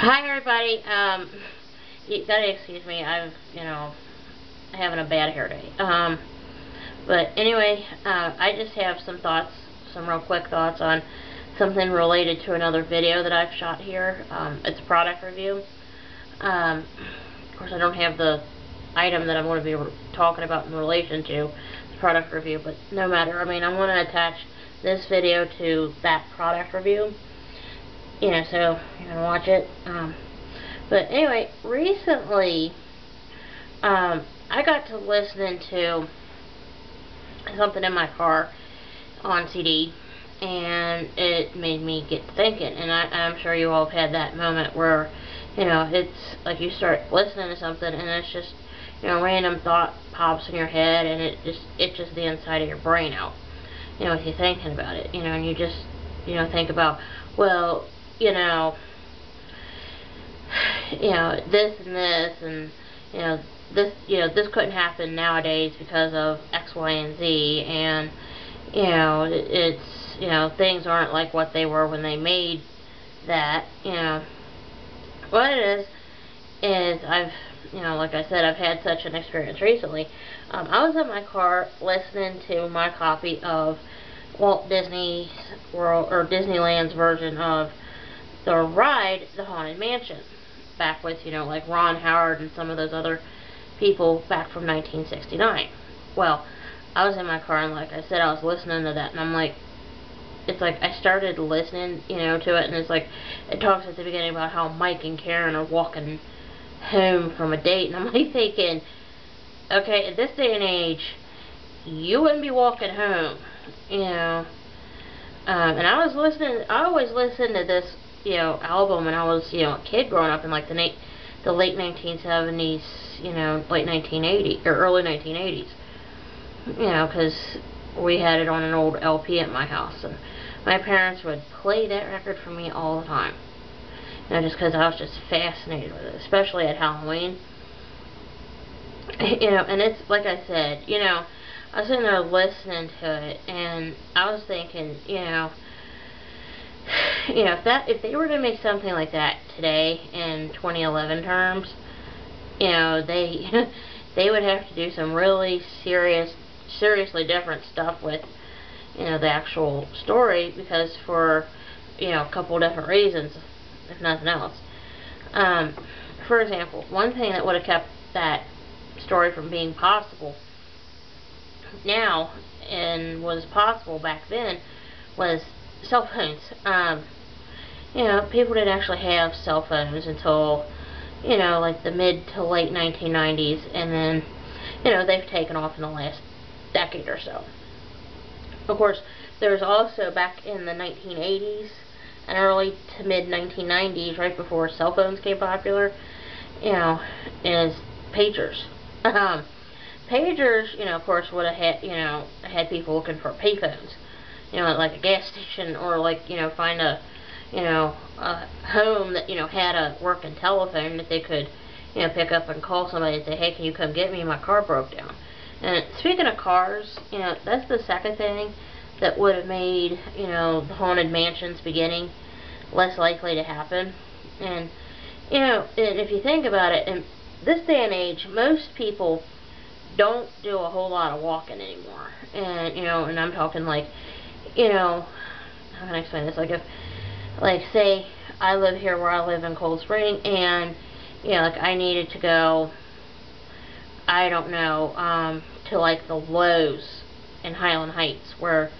Hi everybody. You gotta excuse me. Having a bad hair day. But anyway, I just have some thoughts, some real quick thoughts on something related to another video that I've shot here. It's a product review. Of course, I don't have the item that I'm going to be talking about in relation to the product review, but no matter. I mean, I'm going to attach this video to that product review. So you can watch it. But anyway, recently, I got to listening to something in my car on CD, and it made me get thinking. And I'm sure you all have had that moment where, it's like you start listening to something, and it's just, random thought pops in your head, and it just itches the inside of your brain out. With you thinking about it, and you just, think about, well, this and this, and this couldn't happen nowadays because of X, Y, and Z, and things aren't like what they were when they made that. What it is I've, like I said, I've had such an experience recently. I was in my car listening to my copy of Walt Disney's World, or Disneyland's version of the ride, The Haunted Mansion, back with, like Ron Howard and some of those other people back from 1969. Well, I was in my car, and like I said, I was listening to that, and I'm like, it's like I started listening, to it, and it's like, it talks at the beginning about how Mike and Karen are walking home from a date, and I'm like thinking, okay, at this day and age, you wouldn't be walking home, and I was listening, I always listened to this, album when I was, a kid growing up in like the late 1970s, late 1980s, or early 1980s, because we had it on an old LP at my house, and my parents would play that record for me all the time, just because I was just fascinated with it, especially at Halloween, and it's, like I said, I was sitting there listening to it, and I was thinking, if they were to make something like that today in 2011 terms, they they would have to do some really seriously different stuff with, the actual story, because for, a couple different reasons, if nothing else. For example, one thing that would have kept that story from being possible now, and was possible back then, was cell phones. People didn't actually have cell phones until, like the mid to late 1990s, and then, they've taken off in the last decade or so. Of course, there's also, back in the 1980s and early to mid 1990s, right before cell phones became popular, is pagers. Pagers, of course, would have had people looking for payphones, at like a gas station, or like, find a home that, had a working telephone that they could, pick up and call somebody and say, hey, can you come get me? My car broke down. And speaking of cars, that's the second thing that would have made, the Haunted Mansion's beginning less likely to happen. And, and if you think about it, in this day and age, most people don't do a whole lot of walking anymore. And, and I'm talking like, how can I explain this? Like, if, like, say, I live here where I live in Cold Spring, and, like, I needed to go, I don't know, to, like, the Lowe's in Highland Heights, where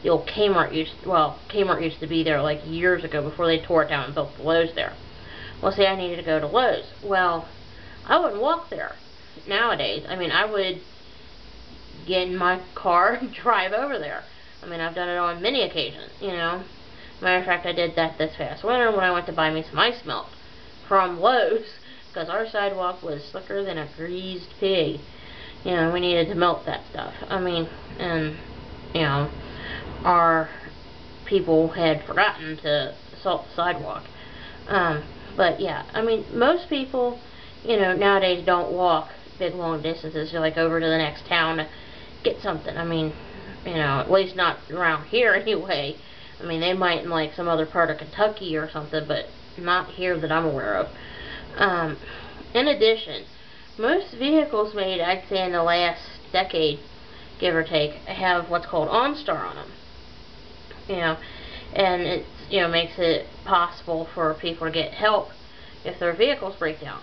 the old Kmart used to be there, like, years ago, before they tore it down and built the Lowe's there. Well, say I needed to go to Lowe's. Well, I wouldn't walk there nowadays. I mean, I would get in my car and drive over there. I mean, I've done it on many occasions, Matter of fact, I did that this past winter when I went to buy me some ice melt from Lowe's, because our sidewalk was slicker than a greased pig. We needed to melt that stuff. I mean, and, our people had forgotten to salt the sidewalk. But yeah, I mean, most people, nowadays don't walk big long distances, like over to the next town to get something. I mean, at least not around here anyway. I mean, they might in like some other part of Kentucky or something, but not here that I'm aware of. In addition, most vehicles made, I'd say in the last decade, give or take, have what's called OnStar on them. You know, and it makes it possible for people to get help if their vehicles break down.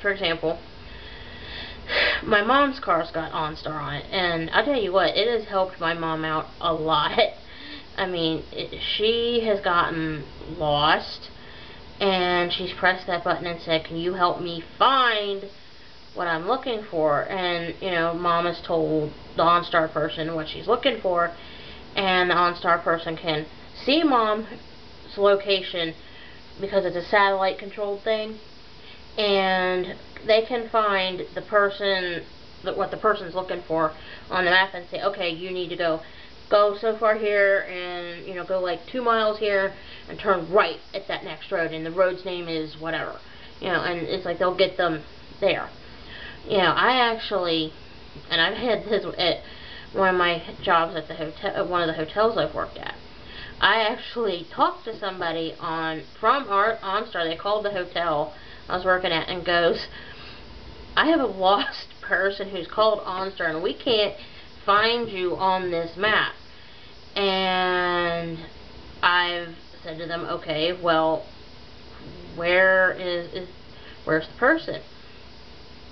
For example, my mom's car's got OnStar on it, and I'll tell you what, it has helped my mom out a lot. I mean, she has gotten lost, and she's pressed that button and said, "Can you help me find what I'm looking for?" And, Mom has told the OnStar person what she's looking for, and the OnStar person can see Mom's location because it's a satellite controlled thing, and they can find the person, what the person's looking for on the map, and say, okay, you need to go so far here, and go like 2 miles here and turn right at that next road, and the road's name is whatever, and it's like they'll get them there. I actually, and I've had this at one of my jobs at the hotel, one of the hotels I've worked at. I actually talked to somebody from our OnStar. They called the hotel I was working at and goes, "I have a lost person who's called OnStar, and we can't find you on this map." And I've said to them, "Okay, well, where's the person?"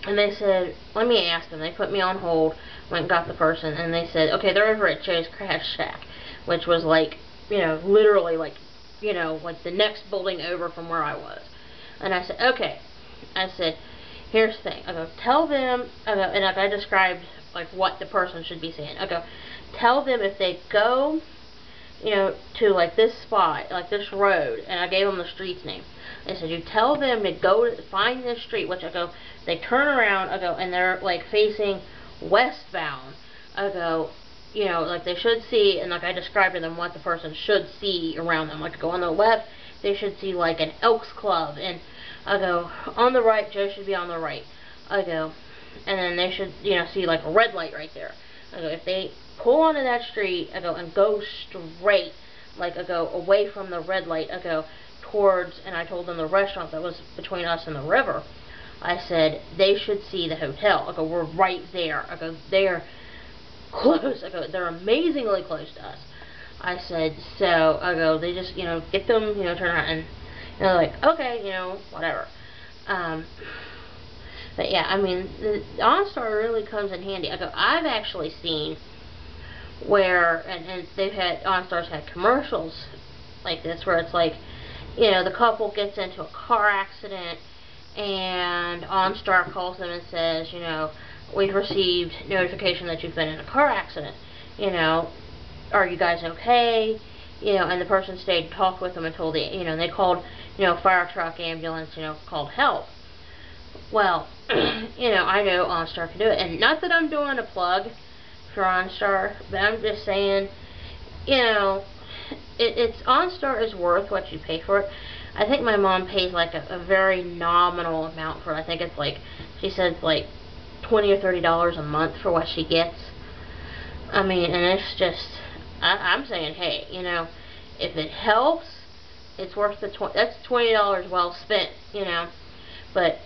And they said, "Let me ask them." They put me on hold, went and got the person, and they said, "Okay, they're over at Joe's Crash Shack," which was like, literally like, like the next building over from where I was. And I said, "Okay." I said, "Here's the thing." I go, "Tell them," and I described like what the person should be saying. I go, "Tell them if they go, to like this spot, like this road," and I gave them the street's name. I said, "You tell them to go find this street," which I go, they turn around, I go, and they're like facing westbound. I go, like they should see, and like I described to them what the person should see around them. Like, go on the left, they should see like an Elks Club, and I go, on the right, Joe should be on the right. I go, and then they should, see like a red light right there. I go, if they pull onto that street, I go, and go straight, like I go, away from the red light, I go, towards, and I told them the restaurant that was between us and the river. I said, they should see the hotel. I go, we're right there. I go, they're close. I go, they're amazingly close to us. I said, so, I go, they just, get them, turn around, and they're like, okay, whatever. But yeah, I mean, the OnStar really comes in handy. I go, I've actually seen where, and they've had, OnStar's had commercials like this, where it's like, the couple gets into a car accident, and OnStar calls them and says, we've received notification that you've been in a car accident. Are you guys okay? And the person stayed and talked with them until they called, fire truck, ambulance, called help. Well, I know OnStar can do it, and not that I'm doing a plug for OnStar, but I'm just saying, it's OnStar is worth what you pay for it. I think my mom pays like a very nominal amount for it. I think it's like, she said like $20 or $30 a month for what she gets. I mean, and it's just, I'm saying, hey, if it helps, it's worth the that's $20 well spent, But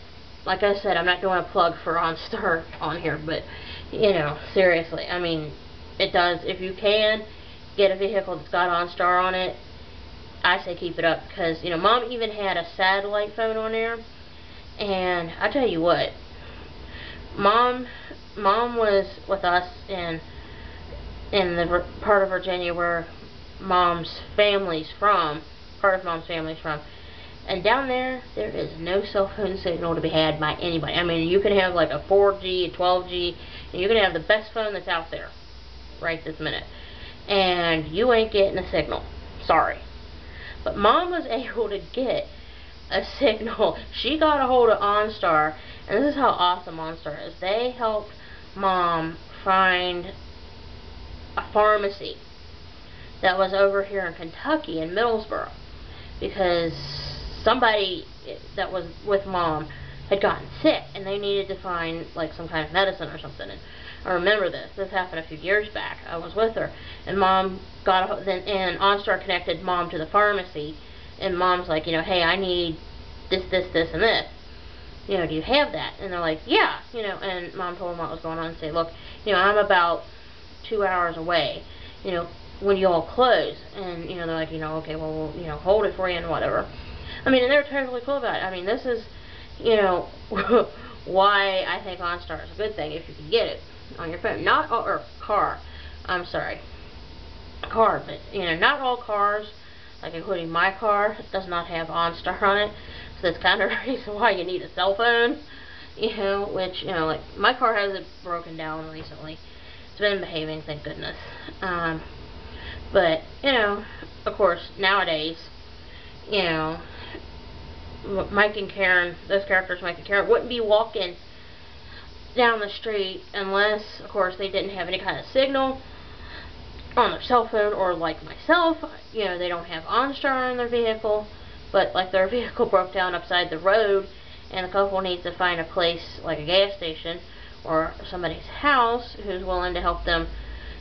like I said, I'm not doing a plug for OnStar on here, but seriously, I mean, it does. If you can get a vehicle that's got OnStar on it, I say keep it up, because Mom even had a satellite phone on there, and I tell you what, Mom was with us in the part of Virginia where Mom's family's from, and down there is no cell phone signal to be had by anybody. I mean, you can have like a 4G, a 12G, and you can have the best phone that's out there right this minute, and you ain't getting a signal. Sorry. But Mom was able to get a signal. She got a hold of OnStar, and this is how awesome OnStar is. They helped Mom find a pharmacy that was over here in Kentucky, in Middlesboro, because somebody that was with Mom had gotten sick, and they needed to find like some kind of medicine or something. And I remember this happened a few years back. I was with her, and Mom got and OnStar connected Mom to the pharmacy, and mom's like, you know, hey, I need this, this, this, and this. You know, do you have that? And they're like, yeah, you know, and mom told them what was going on and say, look, you know, I'm about 2 hours away, you know, when you all close. And, you know, they're like, you know, okay, well, we'll, you know, hold it for you and whatever. I mean, and they're totally cool about it. I mean, this is, you know, why I think OnStar is a good thing if you can get it on your phone. Not, or car, I'm sorry, car, but, you know, not all cars, like including my car, does not have OnStar on it. So that's kind of the reason why you need a cell phone, you know, which, you know, like, my car hasn't broken down recently. It's been behaving, thank goodness. But, you know, of course, nowadays, you know, Mike and Karen, those characters, Mike and Karen, wouldn't be walking down the street unless, of course, they didn't have any kind of signal on their cell phone, or like myself, you know, they don't have OnStar in their vehicle, but like their vehicle broke down upside the road and the couple needs to find a place like a gas station or somebody's house who's willing to help them,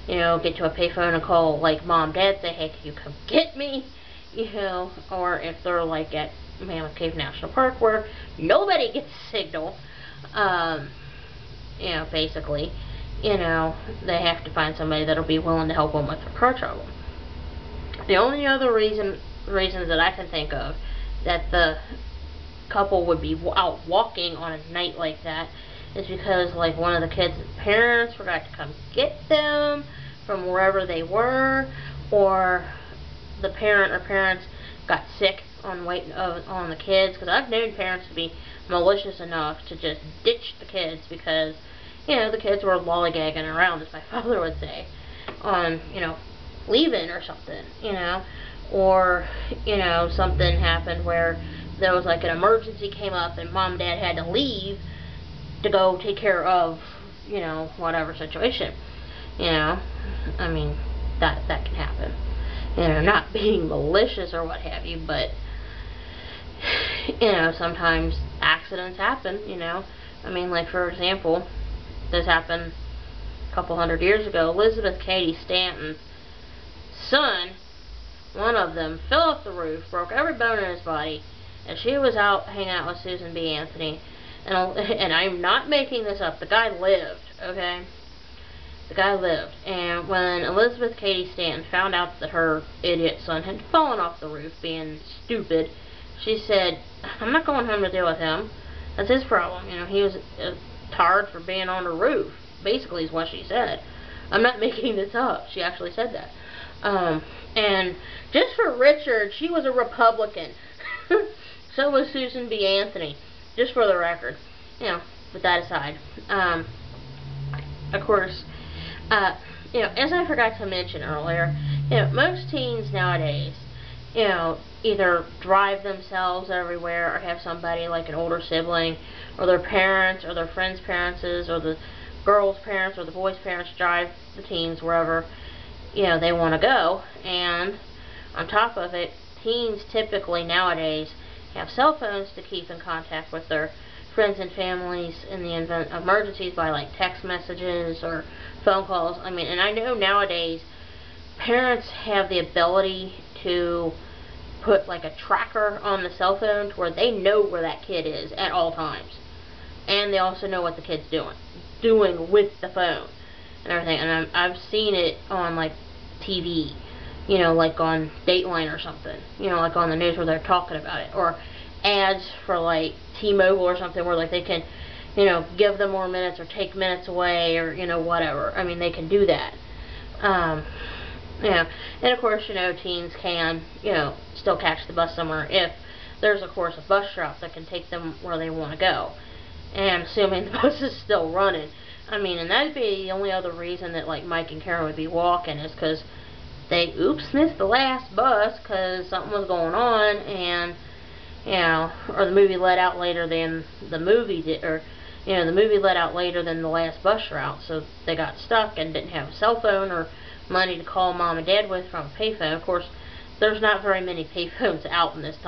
you know, get to a payphone and call like mom, dad, say, hey, can you come get me, you know, or if they're like at Mammoth Cave National Park where nobody gets signal, you know, basically, you know, they have to find somebody that'll be willing to help them with their car trouble. The only other reasons that I can think of that the couple would be out walking on a night like that is because, like, one of the kids' parents forgot to come get them from wherever they were, or the parent or parents got sick on waiting on the kids, because I've known parents to be malicious enough to just ditch the kids because, you know, the kids were lollygagging around, as my father would say, on, you know, leaving or something, you know, or, you know, something happened where there was like an emergency came up and mom and dad had to leave to go take care of, you know, whatever situation, you know, I mean, that can happen, you know, not being malicious or what have you, but, you know, sometimes accidents happen, you know, I mean, like, for example, this happened a couple 100 years ago. Elizabeth Cady Stanton's son, one of them, fell off the roof, broke every bone in his body, and she was out hanging out with Susan B. Anthony, and I'm not making this up, the guy lived, okay? The guy lived, and when Elizabeth Cady Stanton found out that her idiot son had fallen off the roof being stupid, she said, I'm not going home to deal with him. That's his problem, you know, he was tired for being on the roof, basically is what she said. I'm not making this up, she actually said that. And just for Richard, she was a Republican. So was Susan B. Anthony, just for the record, you know, with that aside. Of course, you know, as I forgot to mention earlier, you know, most teens nowadays, you know, either drive themselves everywhere or have somebody like an older sibling or their parents or their friends' parents or the girls' parents or the boys' parents drive the teens wherever, you know, they want to go. And on top of it, teens typically nowadays have cell phones to keep in contact with their friends and families in the event of emergencies by like text messages or phone calls. I mean, and I know nowadays parents have the ability to put like a tracker on the cell phone to where they know where that kid is at all times, and they also know what the kid's doing with the phone and everything. And I've seen it on like TV, you know, like on Dateline or something, you know, like on the news where they're talking about it, or ads for like T-Mobile or something where like they can, you know, give them more minutes or take minutes away or, you know, whatever. I mean, they can do that. Yeah, and of course, you know, teens can, you know, still catch the bus somewhere if there's, of course, a bus route that can take them where they want to go. And assuming the bus is still running. I mean, and that'd be the only other reason that, like, Mike and Karen would be walking is because they, missed the last bus because something was going on, and, you know, or the movie let out later than the movie did, or, you know, the movie let out later than the last bus route, so they got stuck and didn't have a cell phone or money to call mom and dad with from a payphone. Of course, there's not very many payphones out in this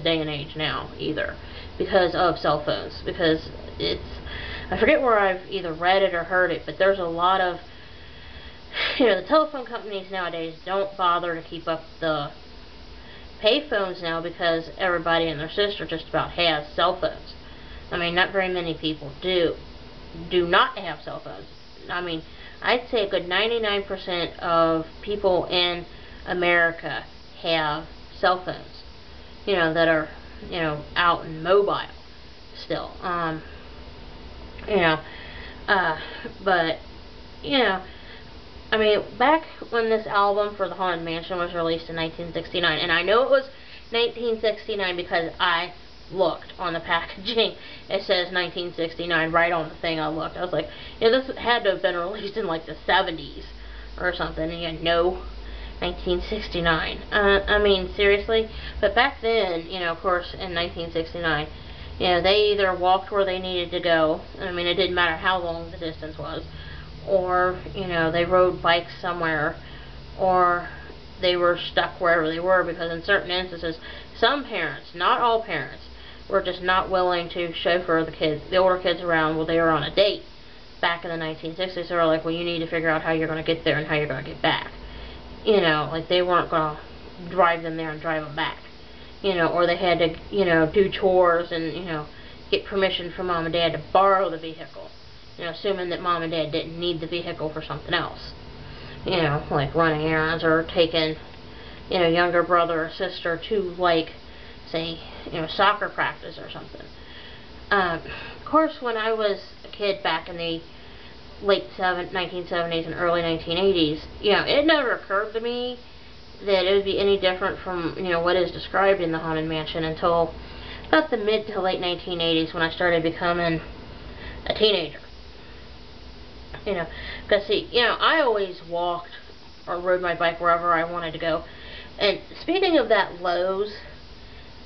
day and age now either, because of cell phones, because it's, I forget where I've either read it or heard it, but there's a lot of, you know, the telephone companies nowadays don't bother to keep up the payphones now because everybody and their sister just about has cell phones. I mean, not very many people do not have cell phones. I mean, I'd say a good 99% of people in America have cell phones, you know, that are, you know, out and mobile still. You know, but, you know, I mean, back when this album for the Haunted Mansion was released in 1969, and I know it was 1969 because I looked on the packaging. It says 1969 right on the thing. I looked. I was like, yeah, this had to have been released in like the 70s or something. And yeah, no, 1969. I mean, seriously. But back then, you know, of course, in 1969, you know, they either walked where they needed to go. I mean, it didn't matter how long the distance was, or, you know, they rode bikes somewhere, or they were stuck wherever they were, because in certain instances, some parents, not all parents, were just not willing to chauffeur the older kids around while they were on a date. Back in the 1960s, they were like, well, you need to figure out how you're going to get there and how you're going to get back. You know, like, they weren't going to drive them there and drive them back. You know, or they had to, you know, do chores and, you know, get permission from mom and dad to borrow the vehicle. You know, assuming that mom and dad didn't need the vehicle for something else. You know, like running errands or taking, you know, younger brother or sister to, like, say, you know, soccer practice or something. Of course, when I was a kid back in the late 1970s and early 1980s, you know, it never occurred to me that it would be any different from, you know, what is described in the Haunted Mansion until about the mid to late 1980s when I started becoming a teenager. You know, because see, you know, I always walked or rode my bike wherever I wanted to go. And speaking of that Lowe's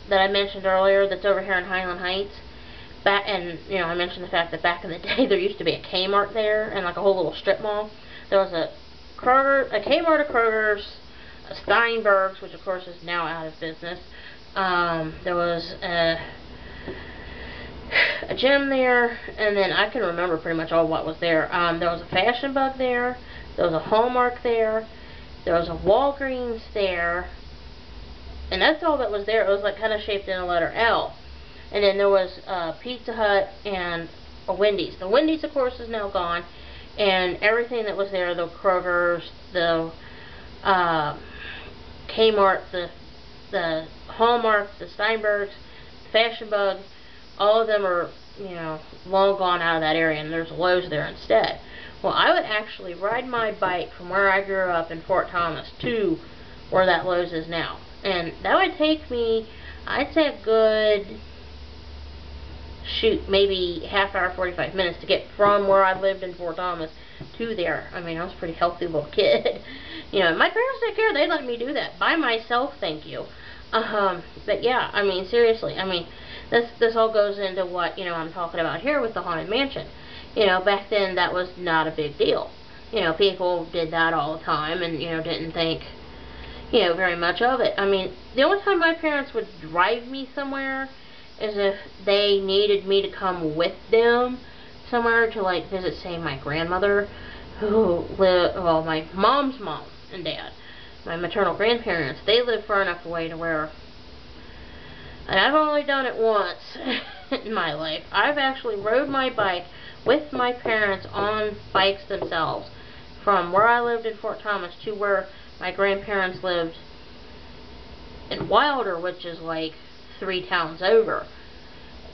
that I mentioned earlier, that's over here in Highland Heights, and you know, I mentioned the fact that back in the day there used to be a Kmart there and like a whole little strip mall. There was a Kmart, a Kroger's, a Steinberg's, which of course is now out of business. There was a gym there, and then I can remember pretty much all what was there. There was a Fashion Bug there, there was a Hallmark there, there was a Walgreens there, and that's all that was there. It was like kind of shaped in a letter L. And then there was a Pizza Hut and a Wendy's. The Wendy's, of course, is now gone, and everything that was there, the Kroger's, the Kmart, the Hallmark, the Steinberg's, Fashion Bug, all of them are, you know, long gone out of that area, and there's Lowe's there instead. Well, I would actually ride my bike from where I grew up in Fort Thomas to where that Lowe's is now. And that would take me, I'd say a good, maybe half hour, 45 minutes to get from where I lived in Fort Thomas to there. I mean, I was a pretty healthy little kid. You know, my parents didn't care. They let me do that by myself, thank you. But yeah, I mean, seriously, I mean, this all goes into what, you know, I'm talking about here with the Haunted Mansion. You know, back then that was not a big deal. You know, people did that all the time and, you know, didn't think, you know, very much of it. I mean, the only time my parents would drive me somewhere is if they needed me to come with them somewhere to, like, visit, say, my grandmother, who lived, well, my mom's mom and dad, my maternal grandparents. They lived far enough away to where, and I've only done it once in my life, I've actually rode my bike with my parents on bikes themselves from where I lived in Fort Thomas to where my grandparents lived in Wilder, which is like 3 towns over.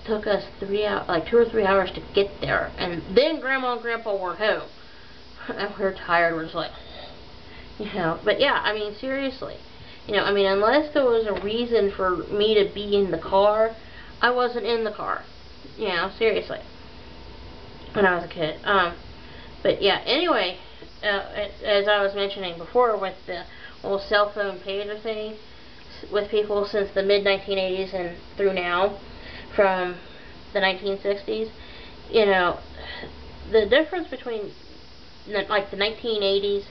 It took us 3 hours, like 2 or 3 hours to get there, and then Grandma and Grandpa weren't home, and we were tired. We're just like, you know. But yeah, I mean, seriously, you know, I mean, unless there was a reason for me to be in the car, I wasn't in the car. You know, seriously, when I was a kid. But yeah, anyway, as I was mentioning before with the whole cell phone pager thing with people since the mid-1980s and through now, from the 1960s, you know, the difference between like the 1980s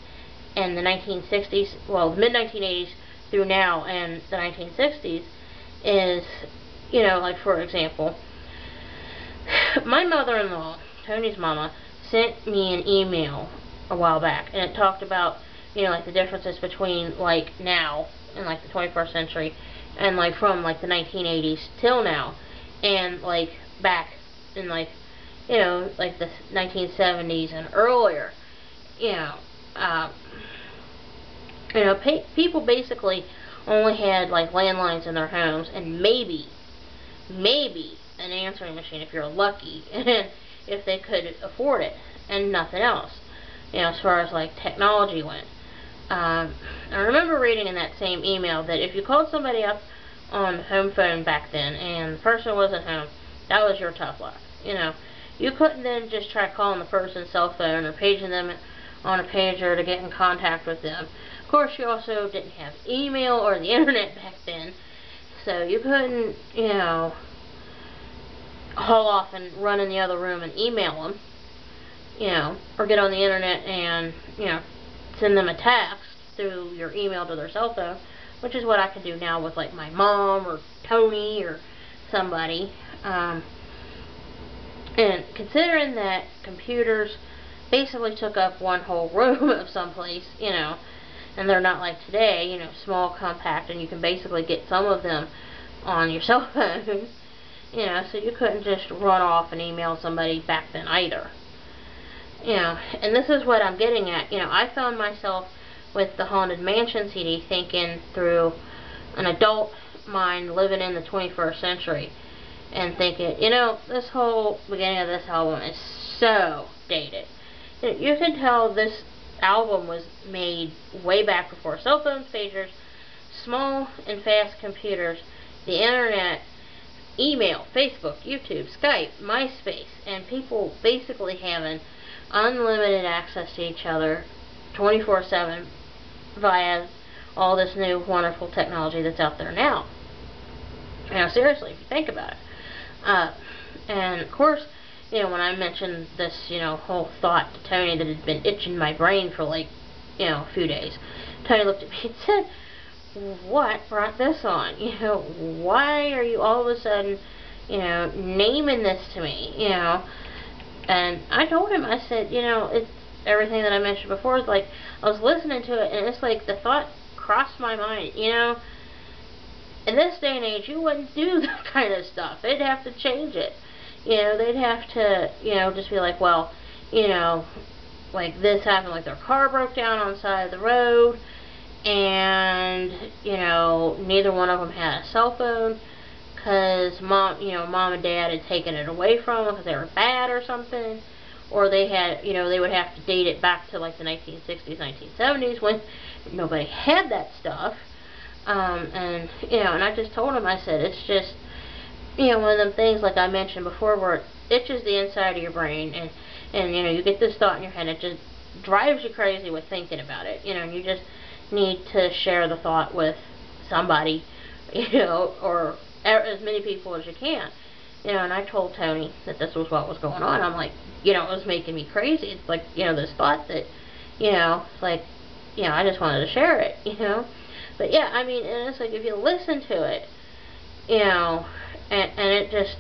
and the 1960s, well, the mid-1980s through now and the 1960s is, you know, like for example, my mother-in-law, Tony's mama, sent me an email a while back, and it talked about, you know, like the differences between like now in like the 21st century and like from like the 1980s till now, and like back in like, you know, like the 1970s and earlier, you know, people basically only had like landlines in their homes, and maybe an answering machine if you're lucky, and if they could afford it, and nothing else, you know, as far as like technology went. I remember reading in that same email that if you called somebody up on home phone back then and the person wasn't home, that was your tough luck. You know, you couldn't then just try calling the person's cell phone or paging them on a pager to get in contact with them. Of course, you also didn't have email or the internet back then, so you couldn't, you know, haul off and run in the other room and email them, you know, or get on the internet and, you know, send them a text through your email to their cell phone, which is what I can do now with like my mom or Tony or somebody. And considering that computers basically took up one whole room of someplace, you know, and they're not like today, you know, small, compact, and you can basically get some of them on your cell phone, you know, so you couldn't just run off and email somebody back then either. You know, and this is what I'm getting at. You know, I found myself with the Haunted Mansion CD thinking through an adult mind living in the 21st century and thinking, you know, this whole beginning of this album is so dated. You can tell this album was made way back before cell phones, pagers, small and fast computers, the internet, email, Facebook, YouTube, Skype, MySpace, and people basically having unlimited access to each other 24/7 via all this new wonderful technology that's out there now. You know, seriously, if you think about it. And of course, you know, when I mentioned this, you know, whole thought to Tony that had been itching my brain for like, you know, a few days, Tony looked at me and said, "What brought this on? You know, why are you all of a sudden, you know, naming this to me, you know?" And I told him, I said, you know, it's everything that I mentioned before. Is like, I was listening to it, and it's like the thought crossed my mind, you know, in this day and age, you wouldn't do that kind of stuff. They'd have to change it. You know, they'd have to, you know, just be like, well, you know, like this happened, like their car broke down on the side of the road, and, you know, neither one of them had a cell phone, because mom and dad had taken it away from them because they were bad or something, or they had, you know, they would have to date it back to like the 1960s, 1970s when nobody had that stuff. And, you know, and I just told him, I said, it's just, you know, one of them things like I mentioned before where it itches the inside of your brain, and you know, you get this thought in your head, it just drives you crazy with thinking about it, you know, and you just need to share the thought with somebody, you know, or as many people as you can, you know. And I told Tony that this was what was going on. I'm like, you know, it was making me crazy. It's like, you know, this thought that, you know, like, you know, I just wanted to share it, you know. But yeah, I mean, and it's like if you listen to it, you know, and it just,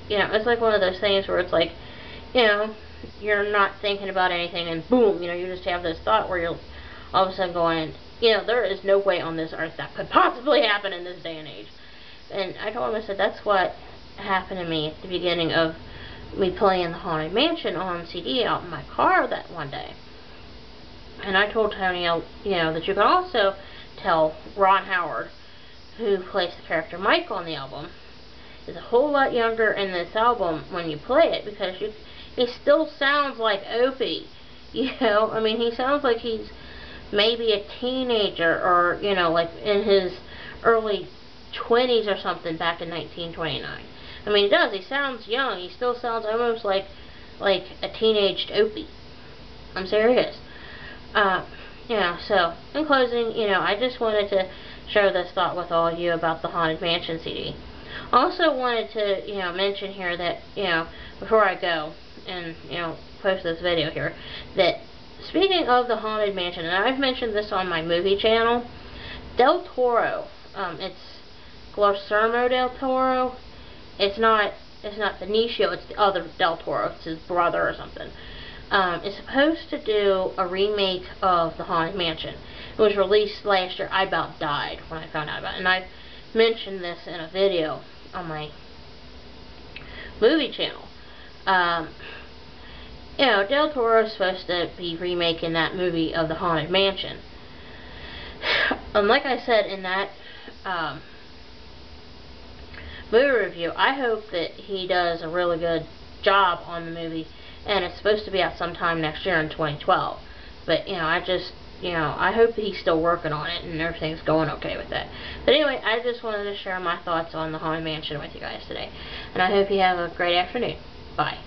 you know, it's like one of those things where it's like, you know, you're not thinking about anything, and boom, you know, you just have this thought where you're all of a sudden going, you know, there is no way on this earth that could possibly happen in this day and age. And I told him, I said, that's what happened to me at the beginning of me playing the Haunted Mansion on CD out in my car that one day. And I told Tony, you know, that you can also tell Ron Howard, who plays the character Mike on the album, is a whole lot younger in this album when you play it, because he still sounds like Opie. You know, I mean, he sounds like he's maybe a teenager, or, you know, like in his early 20s or something back in 1929. I mean, he does. He sounds young. He still sounds almost like a teenaged Opie. I'm serious. You know, so in closing, you know, I just wanted to share this thought with all of you about the Haunted Mansion CD. Also wanted to, you know, mention here that, you know, before I go and, you know, post this video here, that speaking of the Haunted Mansion, and I've mentioned this on my movie channel, Del Toro, it's Guillermo del Toro. It's not Benicio, it's the other Del Toro, it's his brother or something. Is supposed to do a remake of the Haunted Mansion. It was released last year. I about died when I found out about it. And I've mentioned this in a video on my movie channel. You know, Del Toro's supposed to be remaking that movie of the Haunted Mansion. Like I said in that movie review, I hope that he does a really good job on the movie, and it's supposed to be out sometime next year in 2012. But, you know, I hope that he's still working on it and everything's going okay with that. But anyway, I just wanted to share my thoughts on the Haunted Mansion with you guys today. And I hope you have a great afternoon. Bye.